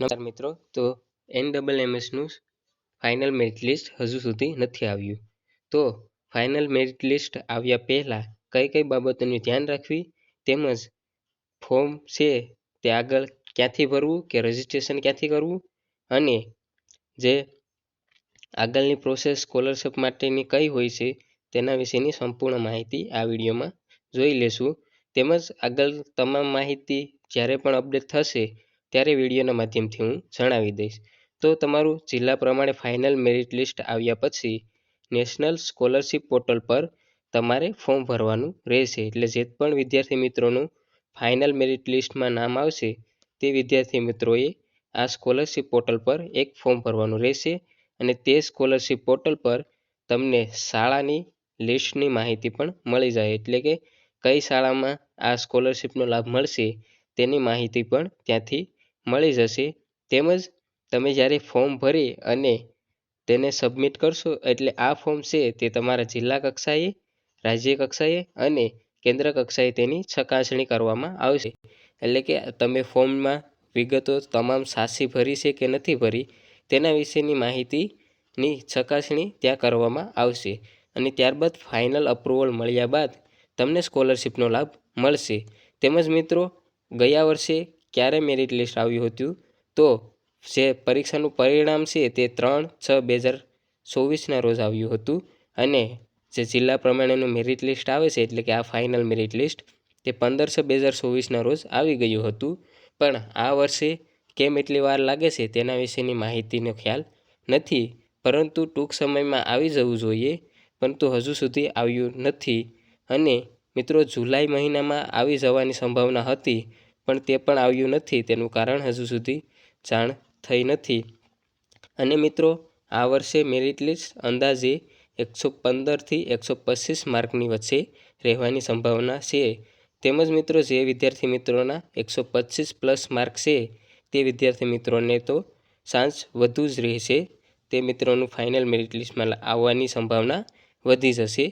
નમસ્કાર મિત્રો, તો NMMSનું ફાઇનલ મેરિટ લિસ્ટ હજુ સુધી નથી આવ્યું. તો ફાઇનલ મેરિટ લિસ્ટ આવ્યા પહેલાં કઈ કઈ બાબતોનું ધ્યાન રાખવી, તેમજ ફોર્મ છે તે આગળ ક્યાંથી ભરવું કે રજિસ્ટ્રેશન ક્યાંથી કરવું, અને જે આગળની પ્રોસેસ સ્કોલરશિપ માટેની કઈ હોય છે તેના વિશેની સંપૂર્ણ માહિતી આ વિડીયોમાં જોઈ લેશું. તેમજ આગળ તમામ માહિતી જ્યારે પણ અપડેટ થશે ત્યારે વિડીયોના માધ્યમથી હું જણાવી દઈશ. તો તમારું જિલ્લા પ્રમાણે ફાઇનલ મેરિટ લિસ્ટ આવ્યા પછી નેશનલ સ્કોલરશિપ પોર્ટલ પર તમારે ફોર્મ ભરવાનું રહેશે. એટલે જે પણ વિદ્યાર્થી મિત્રોનું ફાઇનલ મેરિટ લિસ્ટમાં નામ આવશે તે વિદ્યાર્થી મિત્રોએ આ સ્કોલરશિપ પોર્ટલ પર એક ફોર્મ ભરવાનું રહેશે. અને તે સ્કોલરશિપ પોર્ટલ પર તમને શાળાની લિસ્ટની માહિતી પણ મળી જાય. એટલે કે કઈ શાળામાં આ સ્કોલરશિપનો લાભ મળશે તેની માહિતી પણ ત્યાંથી મળી જશે. તેમજ તમે જ્યારે ફોર્મ ભરી અને તેને સબમિટ કરશો એટલે આ ફોર્મ છે તે તમારા જિલ્લા કક્ષાએ, રાજ્ય કક્ષાએ અને કેન્દ્ર કક્ષાએ તેની ચકાસણી કરવામાં આવશે. એટલે કે તમે ફોર્મમાં વિગતો તમામ સાચી ભરી છે કે નથી ભરી તેના વિશેની માહિતીની ચકાસણી ત્યાં કરવામાં આવશે. અને ત્યારબાદ ફાઇનલ અપ્રુવલ મળ્યા બાદ તમને સ્કોલરશિપનો લાભ મળશે. તેમજ મિત્રો, ગયા વર્ષે ક્યારે મેરિટ લિસ્ટ આવ્યું હતું, તો જે પરીક્ષાનું પરિણામ છે તે 3/6/2024ના રોજ આવ્યું હતું. અને જે જિલ્લા પ્રમાણેનું મેરિટ લિસ્ટ આવે છે એટલે કે આ ફાઇનલ મેરિટ લિસ્ટ તે 15/6/2024ના રોજ આવી ગયું હતું. પણ આ વર્ષે કેમ એટલી વાર લાગે છે તેના વિશેની માહિતીનો ખ્યાલ નથી, પરંતુ ટૂંક સમયમાં આવી જવું જોઈએ, પરંતુ હજુ સુધી આવ્યું નથી. અને મિત્રો, જુલાઈ મહિનામાં આવી જવાની સંભાવના હતી પણ તે પણ આવ્યું નથી. તેનું કારણ હજુ સુધી જાણ થઈ નથી. અને મિત્રો, આ વર્ષે મેરિટ લિસ્ટ અંદાજે 115થી 125 માર્કની વચ્ચે રહેવાની સંભાવના છે. તેમજ મિત્રો, જે વિદ્યાર્થી મિત્રોના 125+ માર્ક છે તે વિદ્યાર્થી મિત્રોને તો ચાન્સ વધુ જ રહેશે. તે મિત્રોનું ફાઇનલ મેરિટ લિસ્ટમાં આવવાની સંભાવના વધી જશે.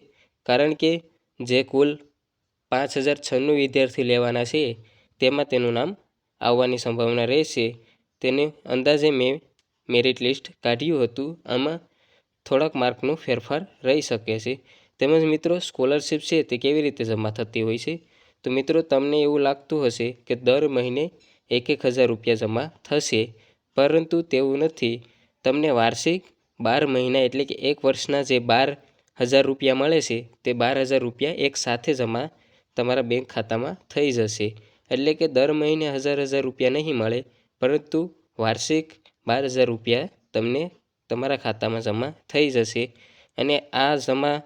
કારણ કે જે કુલ 5096 વિદ્યાર્થી લેવાના છે તેમાં તેનું નામ આવવાની સંભાવના રહેશે. તેને અંદાજે મેં મેરિટ લિસ્ટ કાઢ્યું હતું. આમાં થોડાક માર્કનો ફેરફાર રહી શકે છે. તેમજ મિત્રો, સ્કોલરશિપ છે તે કેવી રીતે જમા થતી હોય છે, તો મિત્રો તમને એવું લાગતું હશે કે દર મહિને 1,000 રૂપિયા જમા થશે, પરંતુ તેવું નથી. તમને વાર્ષિક 12 મહિના એટલે કે એક વર્ષના જે 12,000 રૂપિયા મળે છે તે 12,000 રૂપિયા એક સાથે જમા તમારા બેંક ખાતામાં થઈ જશે. એટલે કે દર મહિને 1,000 રૂપિયા નહીં મળે, પરંતુ વાર્ષિક 12,000 રૂપિયા તમને તમારા ખાતામાં જમા થઈ જશે. અને આ જમા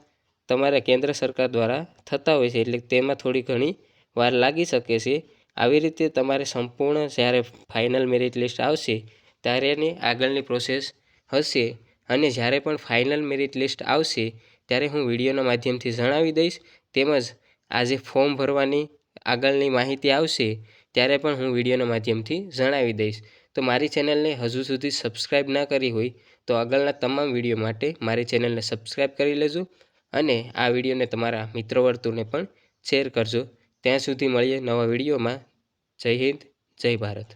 તમારા કેન્દ્ર સરકાર દ્વારા થતા હોય છે, એટલે તેમાં થોડી ઘણી વાર લાગી શકે છે. આવી રીતે તમારે સંપૂર્ણ જ્યારે ફાઇનલ મેરિટ લિસ્ટ આવશે ત્યારે એની આગળની પ્રોસેસ હશે. અને જ્યારે પણ ફાઇનલ મેરિટ લિસ્ટ આવશે ત્યારે હું વિડીયોના માધ્યમથી જણાવી દઈશ. તેમજ આજે ફોર્મ ભરવાની આગળની માહિતી આવશે ત્યારે પણ હું વિડીયોના માધ્યમથી જણાવી દઈશ. તો મારી ચેનલને હજુ સુધી સબસ્ક્રાઈબ ના કરી હોય તો આગળના તમામ વિડીયો માટે મારી ચેનલને સબસ્ક્રાઈબ કરી લેજો. અને આ વિડીયોને તમારા મિત્ર વર્તુળને પણ શેર કરજો. ત્યાં સુધી મળીએ નવા વિડીયોમાં. જય હિન્દ, જય ભારત.